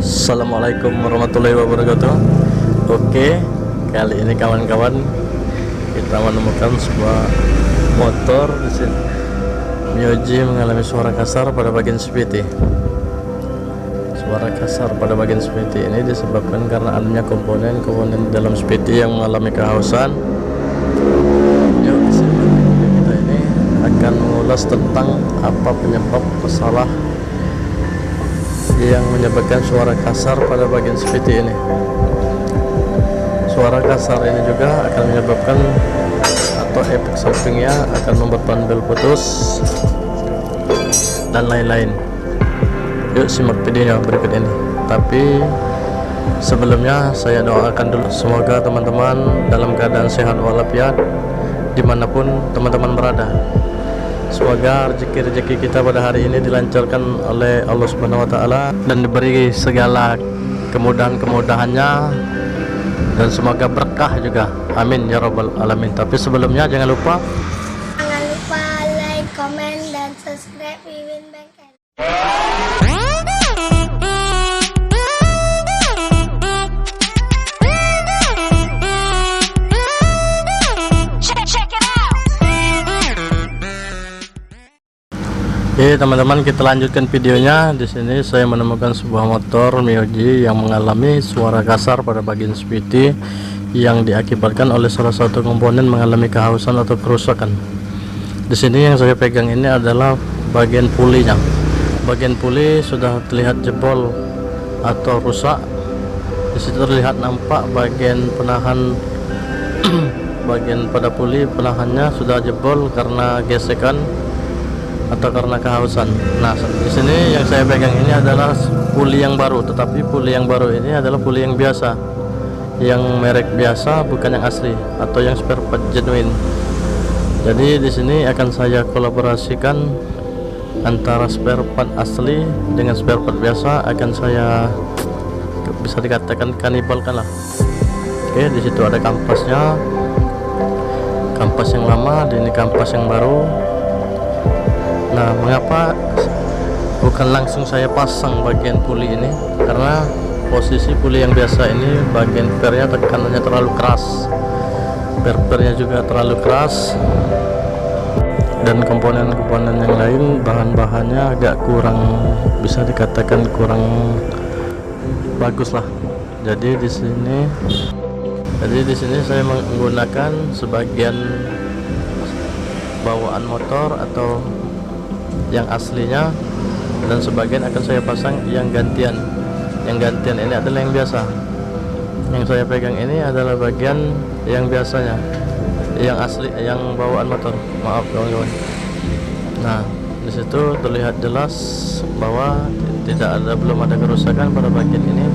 Assalamualaikum warahmatullahi wabarakatuh. Oke, kali ini kawan-kawan kita menemukan sebuah motor di sini. Mioji mengalami suara kasar pada bagian spiti. Suara kasar pada bagian spiti ini disebabkan karena adanya komponen dalam spiti yang mengalami kehausan. Yuk, di sini kita ini akan mengulas tentang apa penyebab masalah yang menyebabkan suara kasar pada bagian spiti ini. Suara kasar ini juga akan menyebabkan atau efek sampingnya akan membuat ban bel putus dan lain-lain. Yuk simak videonya berikut ini. Tapi sebelumnya saya doakan dulu semoga teman-teman dalam keadaan sehat walafiat dimanapun teman-teman berada. Semoga rezeki kita pada hari ini dilancarkan oleh Allah Subhanahu wa Ta'ala dan diberi segala kemudahan-kemudahannya, dan semoga berkah juga. Amin ya rabbal alamin. Tapi sebelumnya jangan lupa like, comment, dan subscribe Wiwin Bengkel. Oke teman-teman, kita lanjutkan videonya. Di sini saya menemukan sebuah motor Mioji yang mengalami suara kasar pada bagian spiti yang diakibatkan oleh salah satu komponen mengalami kehausan atau kerusakan. Di sini yang saya pegang ini adalah bagian pulinya. Bagian puli sudah terlihat jebol atau rusak. Di situ terlihat nampak bagian penahan bagian pada puli penahannya sudah jebol karena gesekan atau karena kehausan. Nah, di sini yang saya pegang ini adalah puli yang baru, tetapi puli yang baru ini adalah puli yang biasa, yang merek biasa, bukan yang asli atau yang spare part genuine. Jadi di sini akan saya kolaborasikan antara spare part asli dengan spare part biasa, akan saya bisa dikatakan kanibalkan lah. Oke, di situ ada kampasnya, kampas yang lama, dan ini kampas yang baru. Nah, mengapa bukan langsung saya pasang bagian puli ini? Karena posisi puli yang biasa ini bagian pernya tekanannya terlalu keras, pernya juga terlalu keras, dan komponen-komponen yang lain bahan-bahannya agak kurang, bisa dikatakan kurang bagus lah. Jadi di sini saya menggunakan sebagian bawaan motor atau yang aslinya, dan sebagian akan saya pasang yang gantian. Yang gantian ini adalah yang biasa. Yang saya pegang ini adalah bagian yang biasanya, yang asli, yang bawaan motor. Maaf kawan-kawan. Nah, di situ terlihat jelas bahwa belum ada kerusakan pada bagian ini.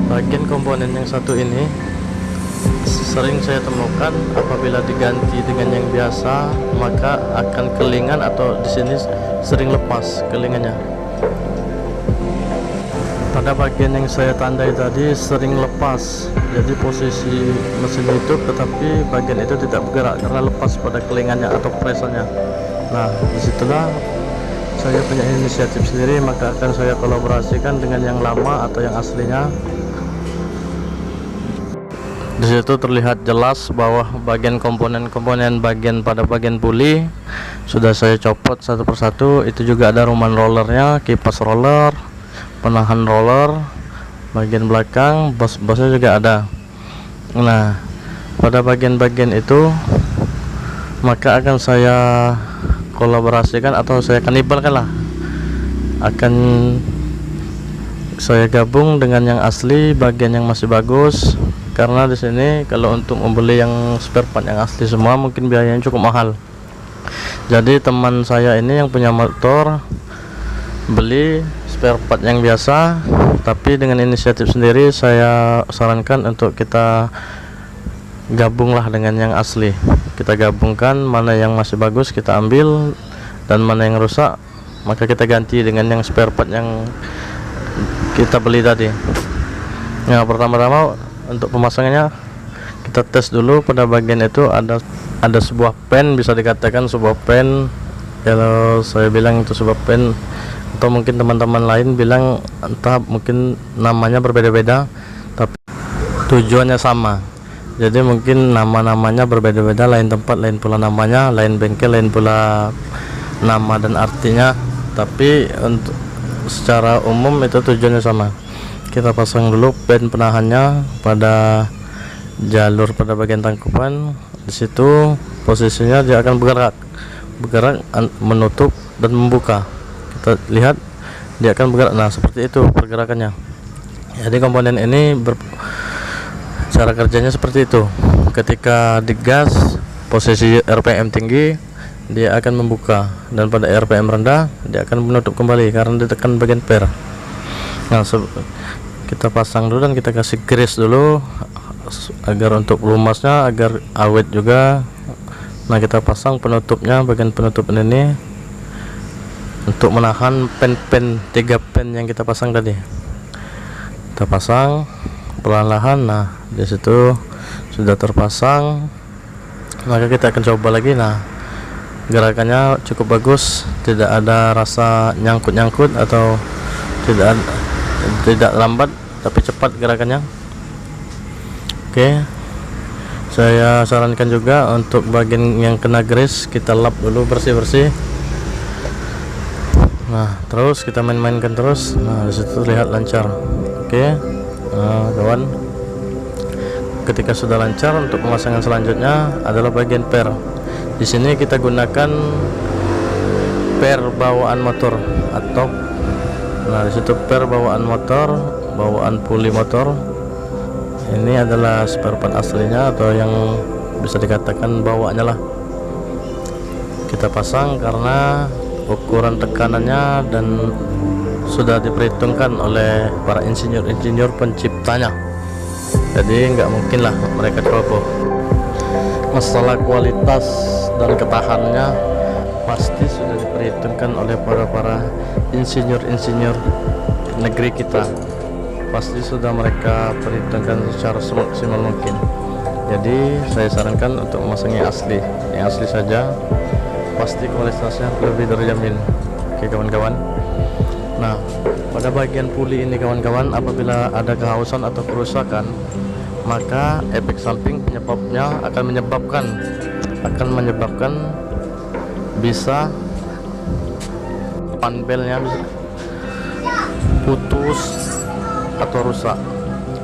Bagian komponen yang satu ini sering saya temukan apabila diganti dengan yang biasa maka akan kelingan, atau di sini sering lepas kelingannya. Pada bagian yang saya tandai tadi sering lepas, jadi posisi mesin hidup tetapi bagian itu tidak bergerak karena lepas pada kelingannya atau presannya. Nah, disitulah saya punya inisiatif sendiri, maka akan saya kolaborasikan dengan yang lama atau yang aslinya. Di situ terlihat jelas bahwa bagian komponen bagian pada bagian puli sudah saya copot satu persatu. Itu juga ada ruman rollernya, kipas roller, penahan roller, bagian belakang, bosnya juga ada. Nah, pada bagian-bagian itu maka akan saya kolaborasikan atau saya kanibalkan lah, akan saya gabung dengan yang asli, bagian yang masih bagus. Karena di sini kalau untuk membeli yang spare part yang asli semua mungkin biayanya cukup mahal. Jadi teman saya ini yang punya motor beli spare part yang biasa, tapi dengan inisiatif sendiri saya sarankan untuk kita gabunglah dengan yang asli. Kita gabungkan, mana yang masih bagus kita ambil, dan mana yang rusak maka kita ganti dengan yang spare part yang kita beli tadi. Nah, pertama-tama untuk pemasangannya kita tes dulu. Pada bagian itu ada sebuah pen, bisa dikatakan sebuah pen. Kalau saya bilang itu sebuah pen atau mungkin teman-teman lain bilang entah mungkin namanya berbeda-beda tapi tujuannya sama. Jadi mungkin nama-namanya berbeda-beda, lain tempat lain pula namanya, lain bengkel lain pula nama dan artinya, tapi untuk secara umum itu tujuannya sama. Kita pasang dulu pen penahannya pada jalur pada bagian tangkupan. Di situ posisinya dia akan bergerak menutup dan membuka. Kita lihat dia akan bergerak. Nah, seperti itu pergerakannya. Jadi komponen ini cara kerjanya seperti itu. Ketika digas posisi RPM tinggi dia akan membuka, dan pada RPM rendah dia akan menutup kembali karena ditekan bagian per. Nah, kita pasang dulu dan kita kasih grease dulu agar untuk lumasnya, agar awet juga. Nah, kita pasang penutupnya, bagian penutup ini untuk menahan pen-pen 3 pen yang kita pasang tadi. Kita pasang perlahan-lahan. Nah, di situ sudah terpasang, maka kita akan coba lagi. Nah, gerakannya cukup bagus, tidak ada rasa nyangkut-nyangkut atau tidak lambat, tapi cepat gerakannya. Oke, saya sarankan juga untuk bagian yang kena grease kita lap dulu bersih-bersih. Nah, terus kita main-mainkan terus. Nah, disitu lihat lancar. Oke, nah, kawan, ketika sudah lancar, untuk pemasangan selanjutnya adalah bagian per. Di sini kita gunakan per bawaan motor atau, nah, disitu per bawaan motor, bawaan puli motor. Ini adalah spare part aslinya atau yang bisa dikatakan bawaannya lah. Kita pasang karena ukuran tekanannya dan sudah diperhitungkan oleh para insinyur-insinyur penciptanya. Jadi nggak mungkin lah mereka ceroboh. Masalah kualitas dan ketahanannya pasti sudah diperhitungkan oleh para insinyur-insinyur negeri kita. Pasti sudah mereka perhitungkan secara semaksimal mungkin. Jadi saya sarankan untuk memasangnya asli, yang asli saja, pasti kualitasnya lebih terjamin. Oke kawan-kawan. Nah, pada bagian puli ini kawan-kawan, apabila ada kehausan atau kerusakan, maka efek samping penyebabnya akan menyebabkan bisa panbelnya putus atau rusak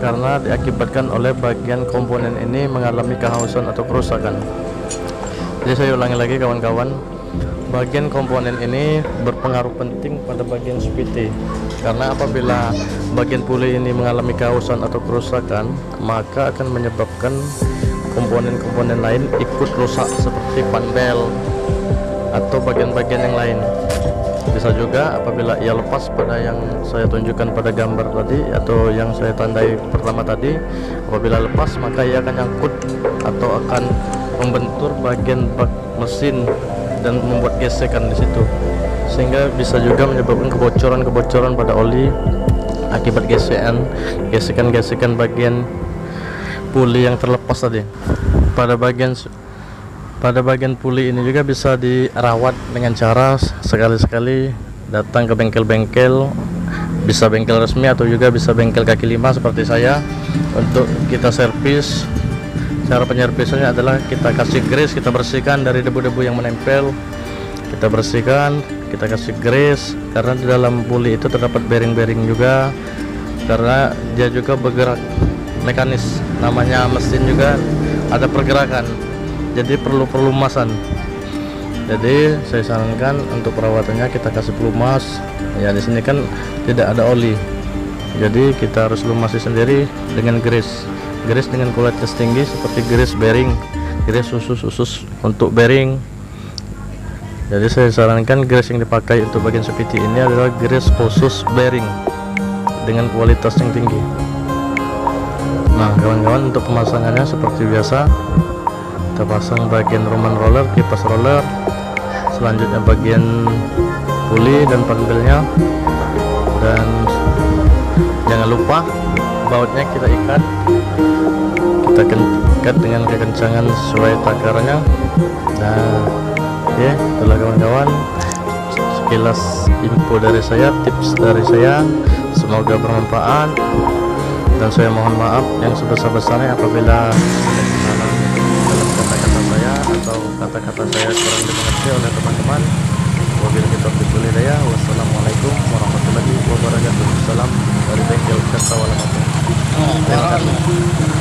karena diakibatkan oleh bagian komponen ini mengalami kehausan atau kerusakan. Jadi saya ulangi lagi kawan-kawan, bagian komponen ini berpengaruh penting pada bagian SPT, karena apabila bagian puli ini mengalami kehausan atau kerusakan, maka akan menyebabkan komponen-komponen lain ikut rusak seperti panbel atau bagian-bagian yang lain. Bisa juga apabila ia lepas pada yang saya tunjukkan pada gambar tadi atau yang saya tandai pertama tadi, apabila lepas maka ia akan nyangkut atau akan membentur bagian bak mesin dan membuat gesekan di situ, sehingga bisa juga menyebabkan kebocoran pada oli akibat gesekan bagian puli yang terlepas tadi. Pada bagian puli ini juga bisa dirawat dengan cara sekali-sekali datang ke bengkel-bengkel, bisa bengkel resmi atau juga bisa bengkel kaki lima seperti saya, untuk kita servis. Cara penyervisannya adalah kita kasih grease, kita bersihkan dari debu-debu yang menempel, kita bersihkan, kita kasih grease, karena di dalam puli itu terdapat bearing-bearing juga, karena dia juga bergerak mekanis, namanya mesin juga ada pergerakan, jadi perlu pelumasan. Jadi saya sarankan untuk perawatannya kita kasih pelumas. Ya di sini kan tidak ada oli, jadi kita harus lumasi sendiri dengan grease dengan kualitas tinggi seperti grease bearing, grease khusus untuk bearing. Jadi saya sarankan grease yang dipakai untuk bagian SPT ini adalah grease khusus bearing dengan kualitas yang tinggi. Nah kawan-kawan, untuk pemasangannya seperti biasa, kita pasang bagian roman roller, kipas roller, selanjutnya bagian puli dan panbelnya, dan jangan lupa bautnya kita ikat dengan kekencangan sesuai takarannya. Nah oke, itulah kawan-kawan, sekilas info dari saya, tips dari saya, semoga bermanfaat, dan saya mohon maaf yang sebesar-besarnya apabila ada kesalahan dalam kata-kata saya atau kata-kata saya kurang dimengerti oleh teman-teman. Wabillahi taufiq wal hidayah. Wassalamualaikum warahmatullahi wabarakatuh. Salam dari bengkel Kerta Walamoto. Terima kasih.